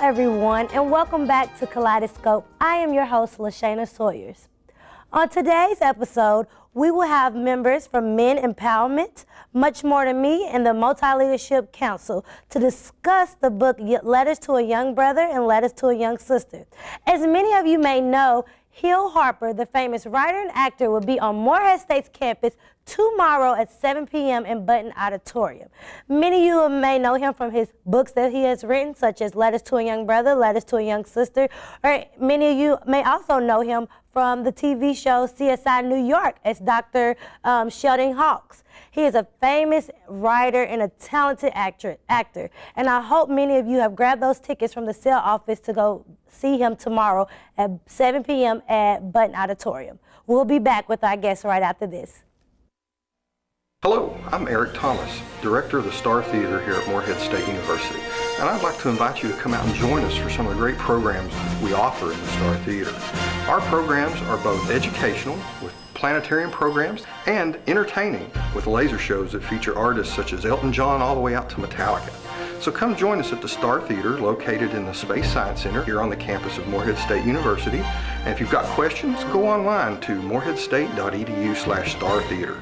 everyone, and welcome back to Kaleidoscope. I am your host, LaShayna Sawyers. On today's episode, we will have members from Men Empowerment, Much More to Me, and the Multi-Leadership Council to discuss the book Letters to a Young Brother and Letters to a Young Sister. As many of you may know, Hill Harper, the famous writer and actor, will be on Morehead State's campus tomorrow at 7 p.m. in Button Auditorium. Many of you may know him from his books that he has written, such as Letters to a Young Brother, Letters to a Young Sister, or many of you may also know him from the TV show CSI New York as Dr. Sheldon Hawks. He is a famous writer and a talented actor, and I hope many of you have grabbed those tickets from the sale office to go see him tomorrow at 7 p.m. at Button Auditorium. We'll be back with our guests right after this. Hello, I'm Eric Thomas, Director of the Star Theater here at Morehead State University, and I'd like to invite you to come out and join us for some of the great programs we offer in the Star Theater. Our programs are both educational, with planetarium programs, and entertaining, with laser shows that feature artists such as Elton John all the way out to Metallica. So come join us at the Star Theater, located in the Space Science Center here on the campus of Morehead State University. And if you've got questions, go online to moreheadstate.edu/startheater.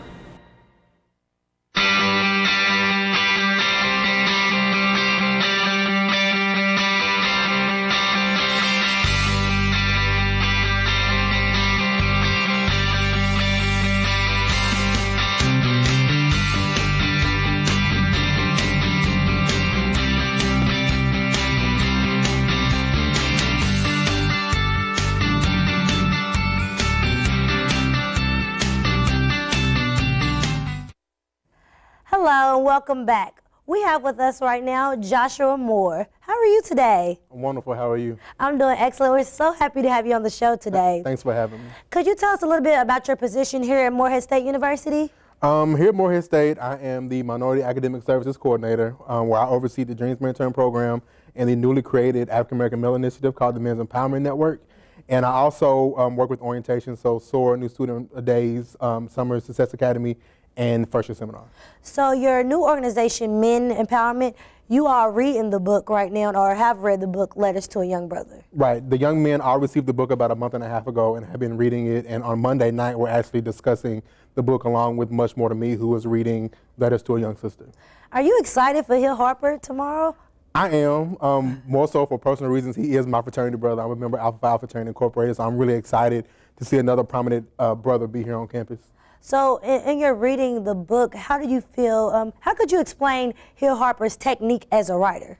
Hello and welcome back. We have with us right now Joshua Moore. How are you today? I'm wonderful. How are you? I'm doing excellent. We're so happy to have you on the show today. Thanks for having me. Could you tell us a little bit about your position here at Morehead State University? Here at Morehead State, I am the Minority Academic Services Coordinator, where I oversee the Dreams Mentoring Program and the newly created African American Male Initiative called the Men's Empowerment Network. And I also work with orientation, so SOAR, New Student Days, Summer Success Academy, and First Year Seminar. So your new organization, Men Empowerment, you are reading the book right now, or have read the book, Letters to a Young Brother. Right. The young men all received the book about a month and a half ago and have been reading it. And on Monday night, we're actually discussing the book along with Much More to Me, who is reading Letters to a Young Sister. Are you excited for Hill Harper tomorrow? I am, more so for personal reasons. He is my fraternity brother. I'm a member of Alpha Phi Fraternity Incorporated, so I'm really excited to see another prominent brother be here on campus. So in your reading the book, how do you feel, how could you explain Hill Harper's technique as a writer?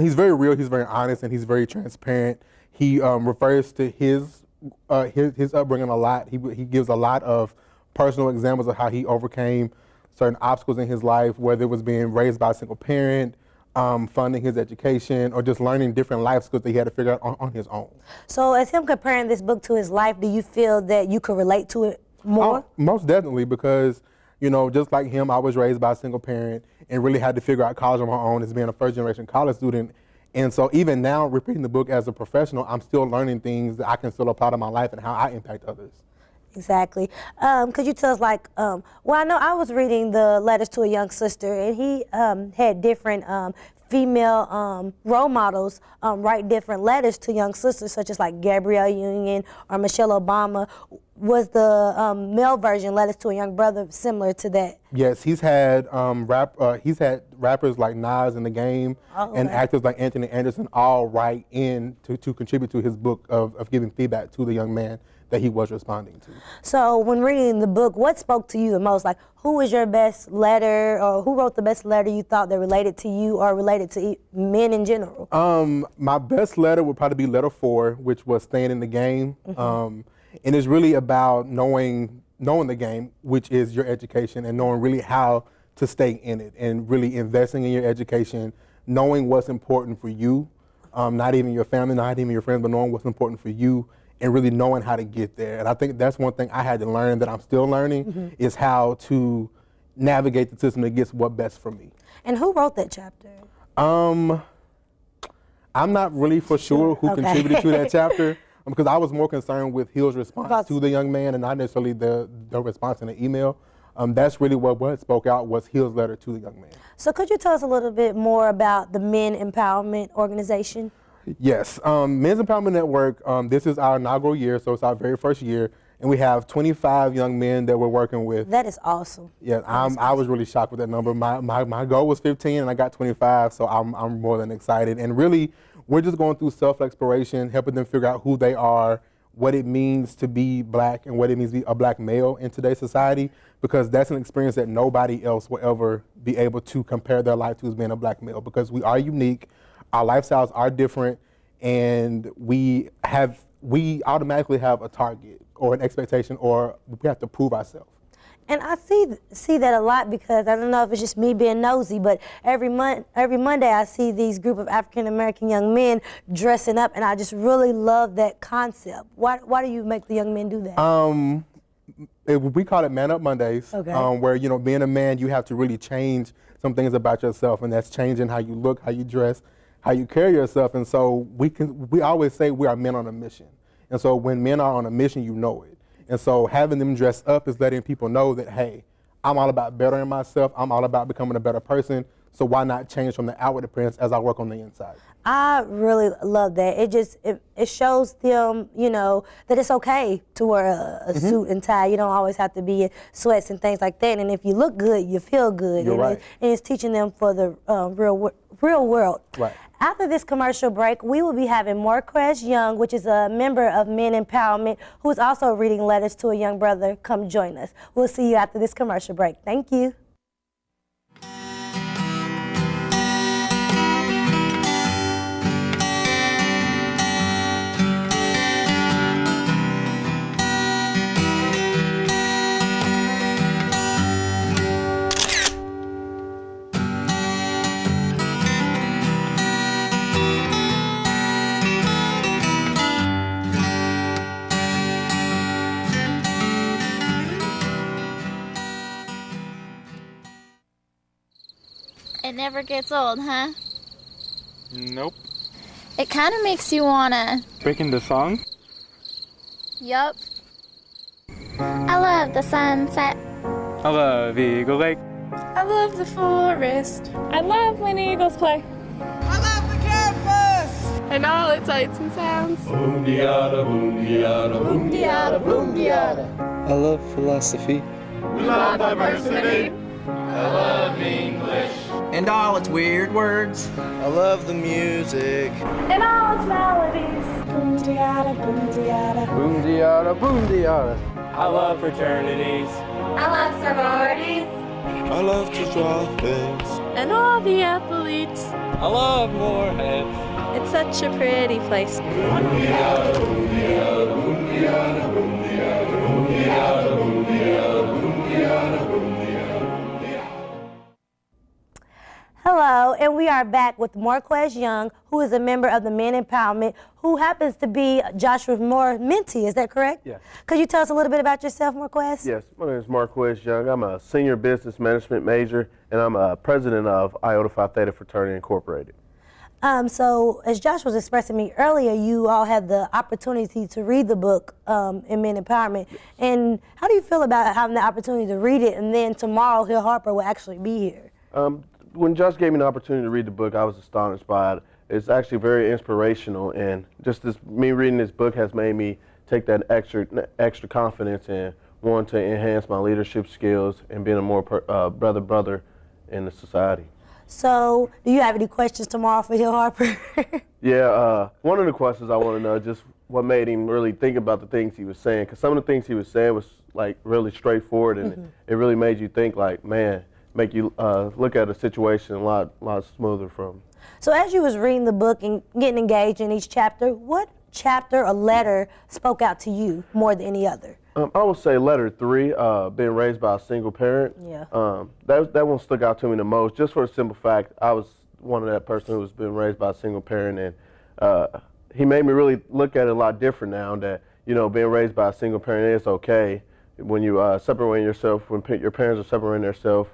He's very real, he's very honest, and he's very transparent. He refers to his upbringing a lot. He gives a lot of personal examples of how he overcame certain obstacles in his life, whether it was being raised by a single parent, funding his education, or just learning different life skills that he had to figure out on his own. So as him comparing this book to his life, do you feel that you could relate to it more? Most definitely, because, you know, just like him, I was raised by a single parent and really had to figure out college on my own as being a first-generation college student. And so even now, reading the book as a professional, I'm still learning things that I can still apply to my life and how I impact others. Exactly. Could you tell us, like, well, I know I was reading the Letters to a Young Sister, and he had different female role models write different letters to young sisters, such as like Gabrielle Union or Michelle Obama. Was the male version, Letters to a Young Brother, similar to that? Yes, he's had rappers like Nas in the Game, and actors like Anthony Anderson all write in to contribute to his book of giving feedback to the young man that he was responding to. So when reading the book, what spoke to you the most? Like, who was your best letter, or who wrote the best letter you thought that related to you or related to men in general? My best letter would probably be letter 4, which was Staying in the Game. And it's really about knowing the game, which is your education, and knowing really how to stay in it, and really investing in your education, knowing what's important for you, not even your family, not even your friends, but knowing what's important for you, and really knowing how to get there. And I think that's one thing I had to learn that I'm still learning, is how to navigate the system that gets what's best for me. And who wrote that chapter? I'm not really for sure who contributed to that chapter. Because I was more concerned with Hill's response to the young man, and not necessarily the response in the email. That's really what spoke out, was Hill's letter to the young man. So could you tell us a little bit more about the Men Empowerment Organization? Yes, Men's Empowerment Network, this is our inaugural year, so it's our very first year, and we have 25 young men that we're working with. That is awesome. Yeah, I was really shocked with that number. My goal was 15 and I got 25, so I'm more than excited. And really, we're just going through self-exploration, helping them figure out who they are, what it means to be black, and what it means to be a black male in today's society, because that's an experience that nobody else will ever be able to compare their life to as being a black male, because we are unique, our lifestyles are different, and we automatically have a target or an expectation, or we have to prove ourselves. And I see that a lot, because I don't know if it's just me being nosy, but every Monday I see these group of African American young men dressing up, and I just really love that concept. Why do you make the young men do that? We call it Man Up Mondays, okay. Where, you know, being a man, you have to really change some things about yourself, and that's changing how you look, how you dress, how you carry yourself. And so we always say we are men on a mission. And so when men are on a mission, you know it. And so having them dress up is letting people know that, hey, I'm all about bettering myself. I'm all about becoming a better person. So why not change from the outward appearance as I work on the inside? I really love that. It shows them, you know, that it's okay to wear a suit and tie. You don't always have to be in sweats and things like that. And if you look good, you feel good. You're right. And it's teaching them for the real world. Right. After this commercial break, we will be having Marquez Young, which is a member of Men Empowerment, who is also reading letters to a young brother. Come join us. We'll see you after this commercial break. Thank you. It never gets old, huh? Nope. It kind of makes you wanna... Breaking the song? Yup. I love the sunset. I love Eagle Lake. I love the forest. I love when eagles play. I love the campus! And all its lights and sounds. Boom-de-yada, boom-de-yada, boom-de-yada, boom-de-yada. I love philosophy. We love diversity. I love English. And all its weird words. I love the music. And all its melodies. Boom-de-yada, boom-de-yada. Boom-de-yada, boom-de-yada. I love fraternities. I love sororities. I love to draw things. And all the athletes. I love Moorhead. It's such a pretty place. Boom-de-yada, boom-de-yada, boom-de-yada, boom-de-yada, boom-de-yada, boom-de-yada, boom-de-yada, boom-de-yada. Hello, and we are back with Marquez Young, who is a member of the Men Empowerment, who happens to be Joshua Moore's mentee. Is that correct? Yes. Could you tell us a little bit about yourself, Marquez? Yes, my name is Marquez Young. I'm a senior business management major, and I'm a president of Iota Phi Theta Fraternity Incorporated. So, as Josh was expressing me earlier, you all had the opportunity to read the book in Men Empowerment. And how do you feel about having the opportunity to read it, and then tomorrow Hill Harper will actually be here? When Josh gave me the opportunity to read the book, I was astonished by it. It's actually very inspirational, and just me reading this book has made me take that extra confidence and want to enhance my leadership skills and being a more brother in the society. So, do you have any questions tomorrow for Hill Harper? Yeah, one of the questions I want to know just what made him really think about the things he was saying, because some of the things he was saying was like really straightforward, and it really made you think like, man, make you look at a situation a lot smoother from. So as you was reading the book and getting engaged in each chapter, what chapter or letter spoke out to you more than any other? I would say letter 3, being raised by a single parent. Yeah. That one stuck out to me the most, just for the simple fact I was one of that person who was been raised by a single parent, and he made me really look at it a lot different now that, you know, being raised by a single parent is okay. When you separate yourself, when your parents are separating themselves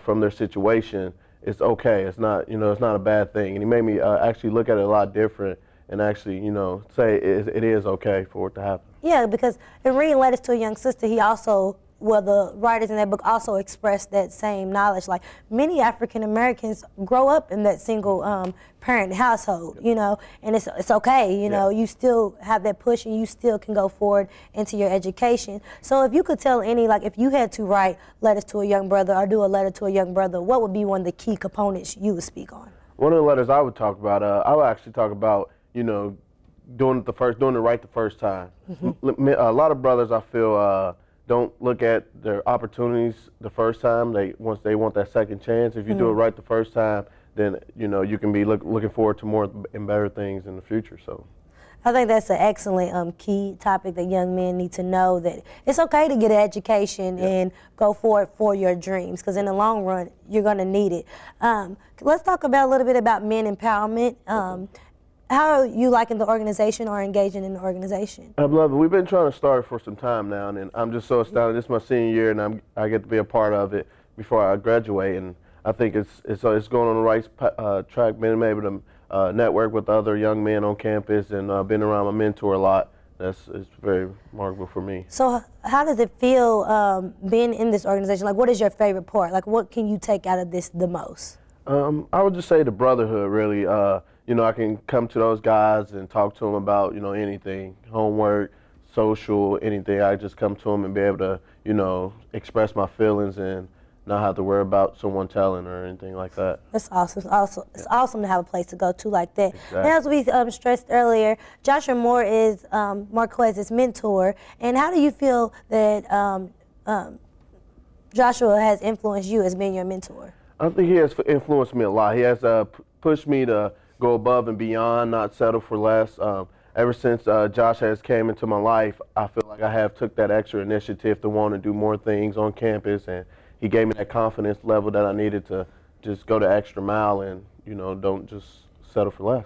from their situation, it's okay. It's not, you know, it's not a bad thing. And he made me actually look at it a lot different and actually, you know, say it is okay for it to happen. Yeah, because in reading letters to a young sister, he also well, the writers in that book also express that same knowledge. Like many African Americans grow up in that single parent household, you know, and it's okay, you know, you still have that push and you still can go forward into your education. So if you could tell any, like if you had to write letters to a young brother or do a letter to a young brother, what would be one of the key components you would speak on? One of the letters I would talk about, I would actually talk about, you know, doing it right the first time. A lot of brothers, I feel, don't look at their opportunities the first time. Once they want that second chance. If you do it right the first time, then you know you can be looking forward to more and better things in the future. So, I think that's an excellent key topic that young men need to know, that it's okay to get an education and go forward for your dreams, because in the long run you're going to need it. Let's talk about a little bit about men empowerment. How are you liking the organization or engaging in the organization? I love it. We've been trying to start it for some time now, and I'm just so astounded. This is my senior year, and I get to be a part of it before I graduate, and I think it's going on the right track. Being able to network with other young men on campus and been around my mentor a lot. It's very remarkable for me. So how does it feel being in this organization? Like, what is your favorite part? Like, what can you take out of this the most? I would just say the brotherhood, really. You know, I can come to those guys and talk to them about, you know, anything, homework, social, anything. I just come to them and be able to, you know, express my feelings and not have to worry about someone telling or anything like that. That's awesome. It's awesome to have a place to go to like that. Exactly. And as we stressed earlier, Joshua Moore is Marquez's mentor. And how do you feel that Joshua has influenced you as being your mentor? I think he has influenced me a lot. He has pushed me to go above and beyond, not settle for less. Ever since Josh has came into my life, I feel like I have took that extra initiative to want to do more things on campus, and he gave me that confidence level that I needed to just go the extra mile and, you know, don't just settle for less.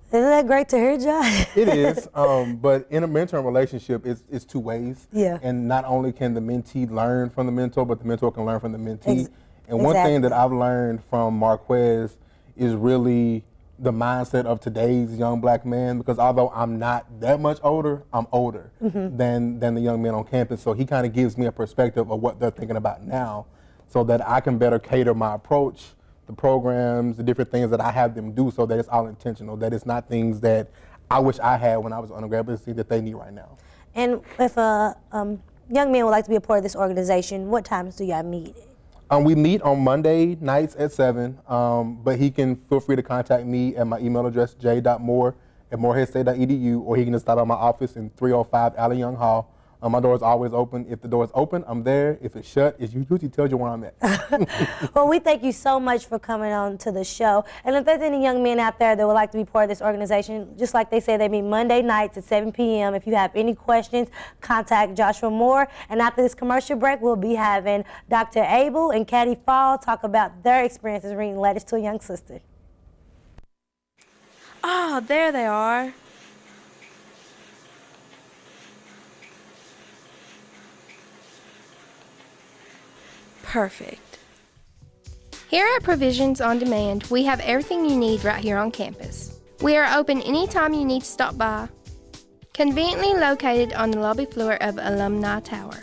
Isn't that great to hear, Josh? It is, but in a mentoring relationship, it's two ways. Yeah. And not only can the mentee learn from the mentor, but the mentor can learn from the mentee. And one thing that I've learned from Marquez is really the mindset of today's young black man, because although I'm not that much older, I'm older than the young men on campus. So he kind of gives me a perspective of what they're thinking about now, so that I can better cater my approach, the programs, the different things that I have them do, so that it's all intentional, that it's not things that I wish I had when I was undergrad, but it's things that they need right now. And if a young man would like to be a part of this organization, what times do y'all meet? We meet on Monday nights at 7, but he can feel free to contact me at my email address, j.moore@moreheadstate.edu, or he can just stop by my office in 305 Allen Young Hall. My door is always open. If the door is open, I'm there. If it's shut, it usually tells you where I'm at. Well, we thank you so much for coming on to the show. And if there's any young men out there that would like to be part of this organization, just like they say, they meet Monday nights at 7 p.m. If you have any questions, contact Joshua Moore. And after this commercial break, we'll be having Dr. Abel and Caddy Fall talk about their experiences reading letters to a young sister. Oh, there they are. Perfect. Here at Provisions on Demand, we have everything you need right here on campus. We are open anytime you need to stop by. Conveniently located on the lobby floor of Alumni Tower.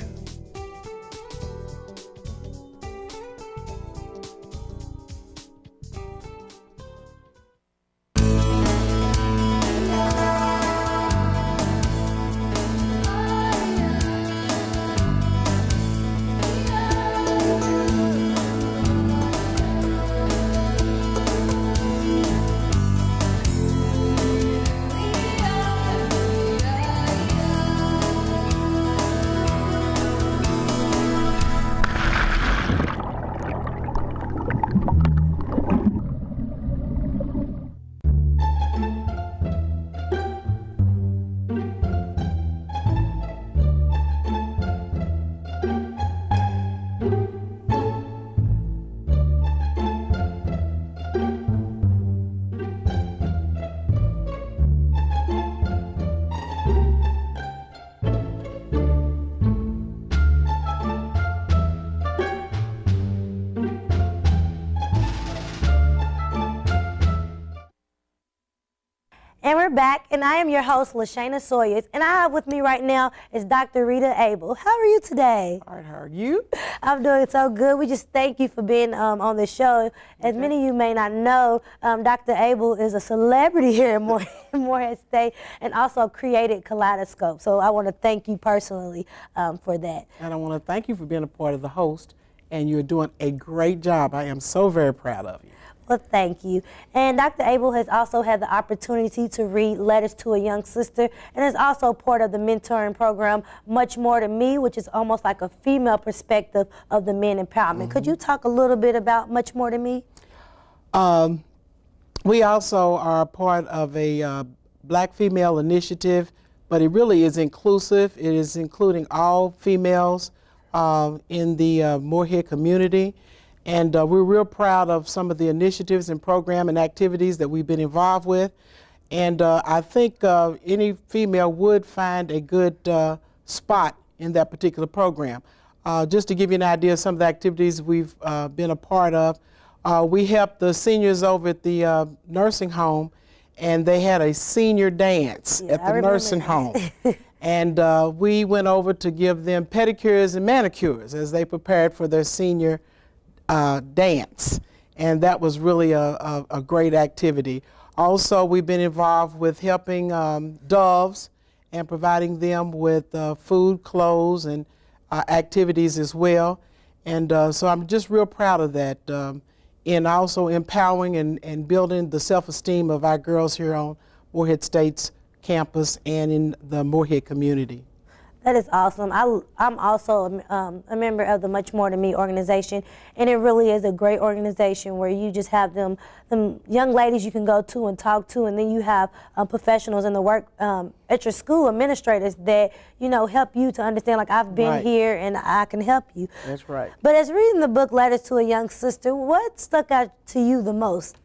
and I am your host, LaShayna Sawyers, and I have with me right now is Dr. Rita Abel. How are you today? All right, how are you? I'm doing so good. We just thank you for being on the show. As many of you may not know, Dr. Abel is a celebrity here in Morehead State and also created Kaleidoscope. So I want to thank you personally for that. And I want to thank you for being a part of the host, and you're doing a great job. I am so very proud of you. Well, thank you. And Dr. Abel has also had the opportunity to read Letters to a Young Sister and is also part of the mentoring program, Much More to Me, which is almost like a female perspective of the men empowerment. Could you talk a little bit about Much More to Me? We also are part of a Black female initiative, but it really is inclusive. It is including all females in the Morehead community. And we're real proud of some of the initiatives and program and activities that we've been involved with. And I think any female would find a good spot in that particular program. Just to give you an idea of some of the activities we've been a part of, we helped the seniors over at the nursing home, and they had a senior dance at the nursing home. And we went over to give them pedicures and manicures as they prepared for their senior dance, and that was really a great activity. Also, we've been involved with helping doves and providing them with food, clothes, and activities as well. And so I'm just real proud of that, and also empowering and building the self-esteem of our girls here on Morehead State's campus and in the Morehead community. That is awesome. I'm also a member of the Much More to Me organization, and it really is a great organization where you just have them young ladies you can go to and talk to, and then you have professionals in the work at your school, administrators that help you to understand. Like, I've been here and I can help you. That's right. But as reading the book Letters to a Young Sister, what stuck out to you the most?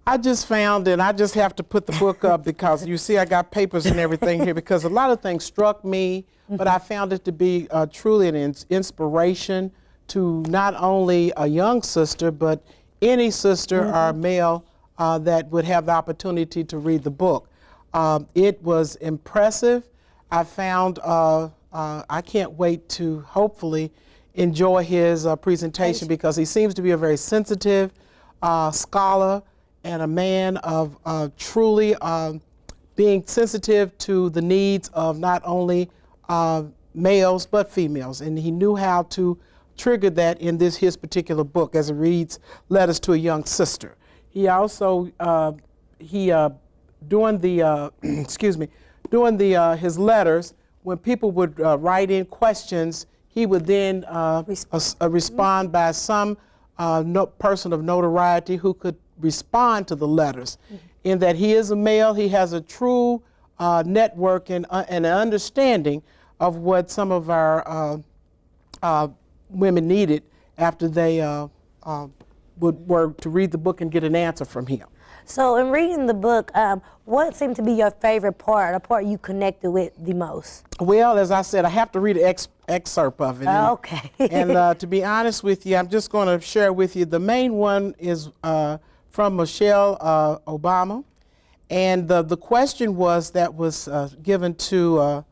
I just found, and I just have to put the book up because you see I got papers and everything here, because a lot of things struck me, but I found it to be truly an inspiration to not only a young sister, but any sister or male that would have the opportunity to read the book. It was impressive. I found, I can't wait to hopefully enjoy his presentation, because he seems to be a very sensitive scholar, and a man of truly being sensitive to the needs of not only males but females, and he knew how to trigger that in his particular book as it reads Letters to a Young Sister. He also during the his letters, when people would write in questions, he would then respond by some person of notoriety who could respond to the letters. In that he is a male, he has a true network and an understanding of what some of our women needed after they were to read the book and get an answer from him. So in reading the book, what seemed to be your favorite part, a part you connected with the most? Well, as I said, I have to read an excerpt of it. Okay. And to be honest with you, I'm just going to share with you. The main one is from Michelle Obama, and the question was given to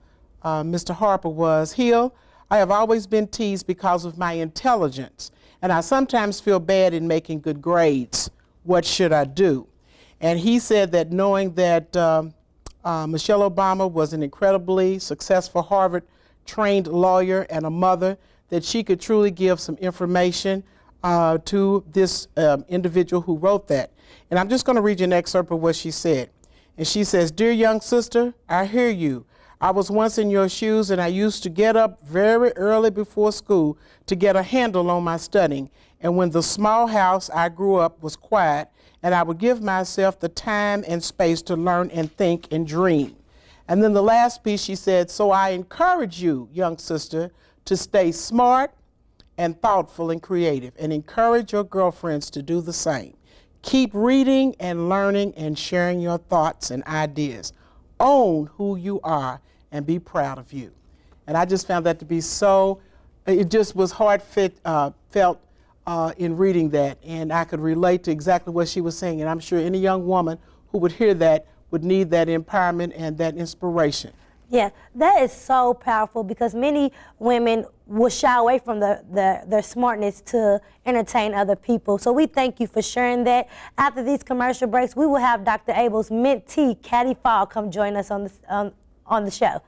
Mr. Harper was, Hill, I have always been teased because of my intelligence, and I sometimes feel bad in making good grades. What should I do? And he said that knowing that Michelle Obama was an incredibly successful Harvard-trained lawyer and a mother, that she could truly give some information to this individual who wrote that. And I'm just going to read you an excerpt of what she said. And she says, Dear young sister, I hear you. I was once in your shoes, and I used to get up very early before school to get a handle on my studying. And when the small house I grew up was quiet, and I would give myself the time and space to learn and think and dream. And then the last piece, she said, so I encourage you, young sister, to stay smart and thoughtful and creative, and encourage your girlfriends to do the same. Keep reading and learning and sharing your thoughts and ideas. Own who you are and be proud of you. And I just found that to be so, it just was felt in reading that, and I could relate to exactly what she was saying, and I'm sure any young woman who would hear that would need that empowerment and that inspiration. Yeah, that is so powerful because many women will shy away from their smartness to entertain other people. So we thank you for sharing that. After these commercial breaks, we will have Dr. Abel's mentee, Caddy Fall, come join us on the show.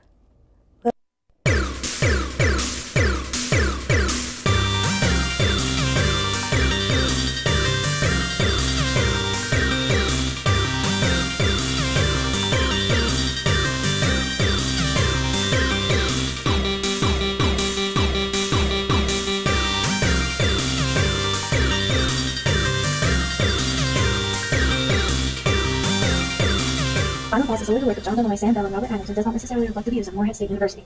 Final Thoughts is a legal work of John Donnelly, Sam Bell, and Robert Anderson does not necessarily reflect the views of Morehead State University.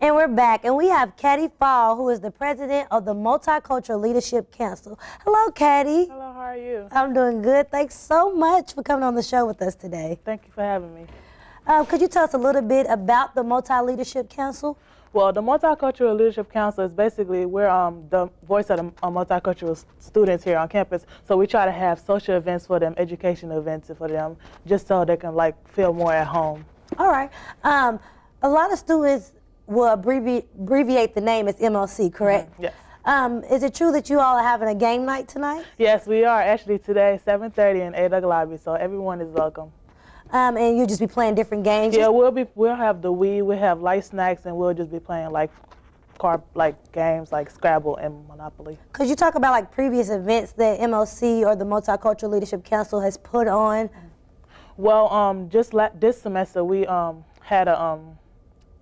And we're back, and we have Caddy Fall, who is the president of the Multicultural Leadership Council. Hello, Caddy. Hello, how are you? I'm doing good. Thanks so much for coming on the show with us today. Thank you for having me. Could you tell us a little bit about the Multi-Leadership Council? Well, the Multicultural Leadership Council is basically, we're the voice of the multicultural students here on campus. So we try to have social events for them, educational events for them, just so they can feel more at home. All right. A lot of students will abbreviate the name as MLC, correct? Mm-hmm. Yes. Is it true that you all are having a game night tonight? Yes, we are actually today, 7:30 in A-Duck Lobby, so everyone is welcome. And you'll just be playing different games? Yeah, we'll have the Wii, we'll have light snacks, and we'll just be playing games like Scrabble and Monopoly. Could you talk about previous events that MLC or the Multicultural Leadership Council has put on? Well, just this semester we had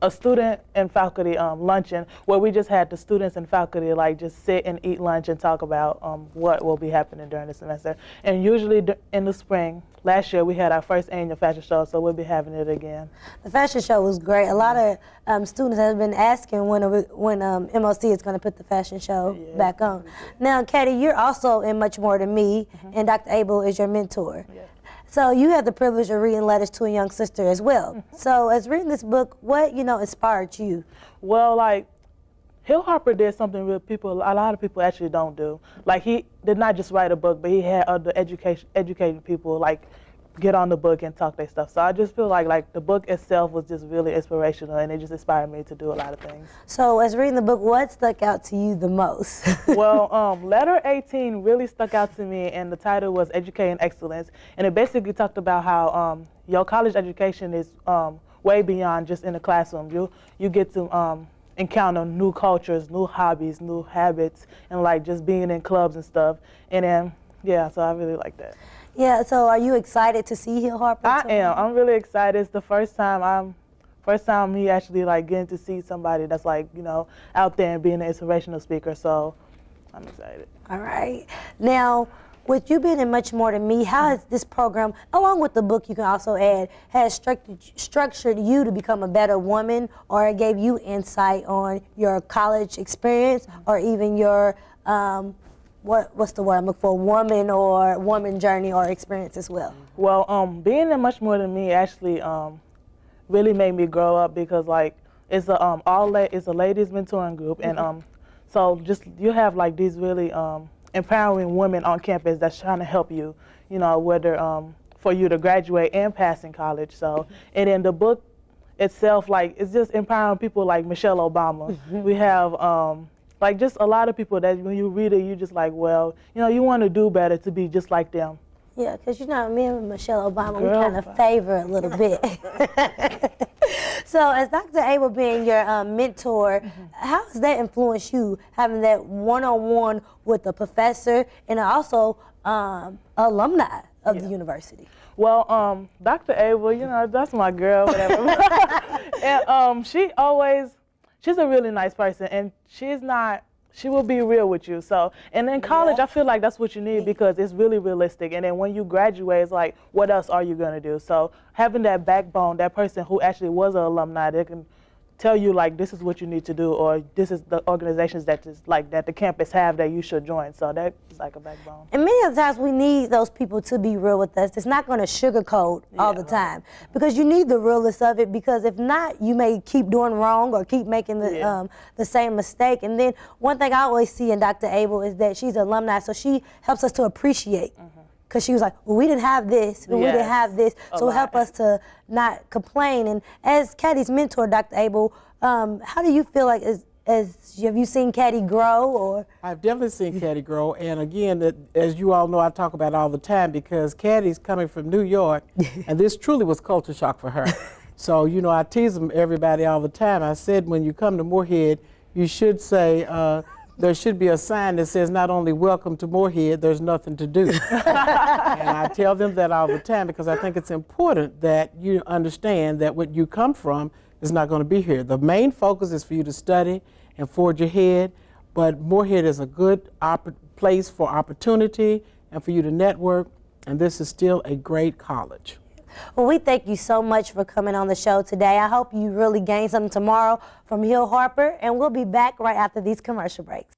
a student and faculty luncheon where we just had the students and faculty just sit and eat lunch and talk about what will be happening during the semester. And usually in the spring, last year we had our first annual fashion show, so we'll be having it again. The fashion show was great. A lot of students have been asking when MLC is going to put the fashion show back on. Now, Caddy, you're also in Much More Than Me, and Dr. Abel is your mentor. Yes. So you have the privilege of reading Letters to a Young Sister as well. So as reading this book, what inspired you? Well, Hill Harper did something a lot of people actually don't do. He did not just write a book, but he had other educated people get on the book and talk their stuff. So I just feel like the book itself was just really inspirational, and it just inspired me to do a lot of things. So as reading the book, what stuck out to you the most? Well, letter 18 really stuck out to me, and the title was Educating Excellence, and it basically talked about how your college education is way beyond just in the classroom. You get to encounter new cultures, new hobbies, new habits, and just being in clubs and stuff. And then, so I really like that. Yeah, so are you excited to see Hill Harper? I am. I'm really excited. It's the first time me actually getting to see somebody that's out there and being an inspirational speaker. So I'm excited. All right. Now, with you being in Much More Than Me, how has this program, along with the book you can also add, has structured you to become a better woman, or it gave you insight on your college experience, or even your what's the word I'm looking for, woman journey or experience as well? Well, being in Much More Than Me actually really made me grow up, because it's a ladies mentoring group, and so just you have these really empowering women on campus that's trying to help you, whether for you to graduate and pass in college. So, and in the book itself, it's just empowering people like Michelle Obama. We have just a lot of people that when you read it, you just well, you want to do better to be just like them. Yeah, because you know, me and Michelle Obama, we Girl, kind of favor a little bit. So as Dr. Abel being your mentor, how has that influenced you, having that one-on-one with the professor and also alumni of the university? Well, Dr. Abel, you know, that's my girl, whatever. And she's a really nice person, and she will be real with you. So, and in college, I feel like that's what you need because it's really realistic. And then when you graduate, it's like, what else are you gonna do? So having that backbone, that person who actually was an alumni, that can tell you like, this is what you need to do, or this is the organizations that the campus have that you should join. So that is like a backbone. And many of the times we need those people to be real with us. It's not going to sugarcoat all the time because you need the realness of it, because if not, you may keep doing wrong or keep making the same mistake. And then one thing I always see in Dr. Abel is that she's an alumni, so she helps us to appreciate. Because she was like, well, we didn't have this, and we didn't have this, so help us to not complain. And as Caddy's mentor, Dr. Abel, how do you feel like, have you seen Caddy grow? Or I've definitely seen Caddy grow, and again, as you all know, I talk about it all the time because Caddy's coming from New York, and this truly was culture shock for her. So, you know, I tease everybody all the time. I said, when you come to Moorhead, you should say, there should be a sign that says not only welcome to Moorhead, there's nothing to do. And I tell them that all the time because I think it's important that you understand that what you come from is not going to be here. The main focus is for you to study and forge ahead, but Moorhead is a good place for opportunity and for you to network, and this is still a great college. Well, we thank you so much for coming on the show today. I hope you really gain something tomorrow from Hill Harper, and we'll be back right after these commercial breaks.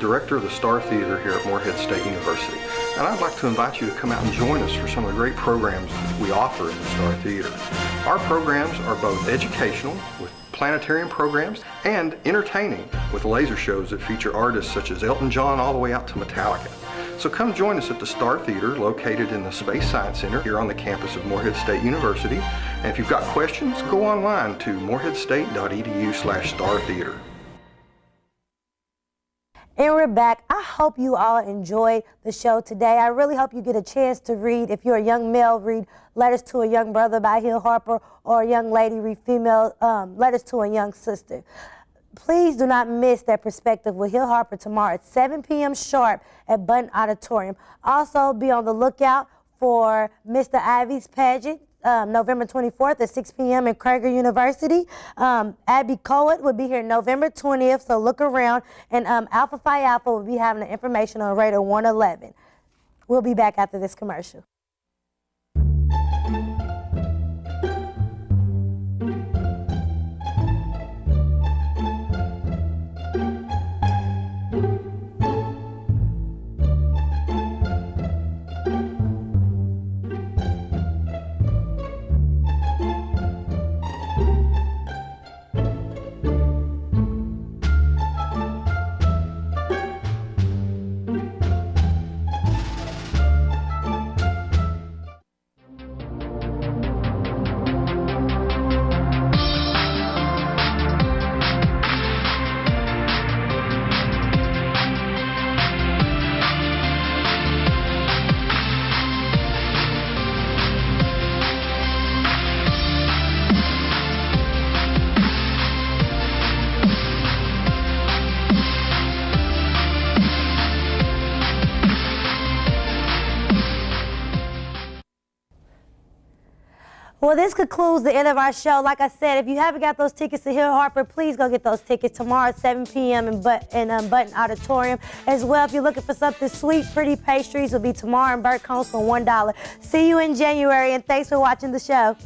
Director of the Star Theater here at Moorhead State University, and I'd like to invite you to come out and join us for some of the great programs we offer in the Star Theater. Our programs are both educational, with planetarium programs, and entertaining, with laser shows that feature artists such as Elton John all the way out to Metallica. So come join us at the Star Theater, located in the Space Science Center here on the campus of Moorhead State University. And if you've got questions, go online to moorheadstate.edu/startheater. And we're back. I hope you all enjoyed the show today. I really hope you get a chance to read, if you're a young male, read Letters to a Young Brother by Hill Harper, or a young lady, read female Letters to a Young Sister. Please do not miss that perspective with Hill Harper tomorrow at 7 p.m. sharp at Button Auditorium. Also, be on the lookout for Mr. Ivy's pageant, November 24th at 6 p.m. at Krager University. Abby Coet will be here November 20th, so look around. And Alpha Phi Alpha will be having the information on Radar 111. We'll be back after this commercial. Well, this concludes the end of our show. Like I said, if you haven't got those tickets to Hill Harper, please go get those tickets tomorrow at 7 p.m. in Button Auditorium. As well, if you're looking for something sweet, pretty pastries will be tomorrow in Burt Combs for $1. See you in January, and thanks for watching the show.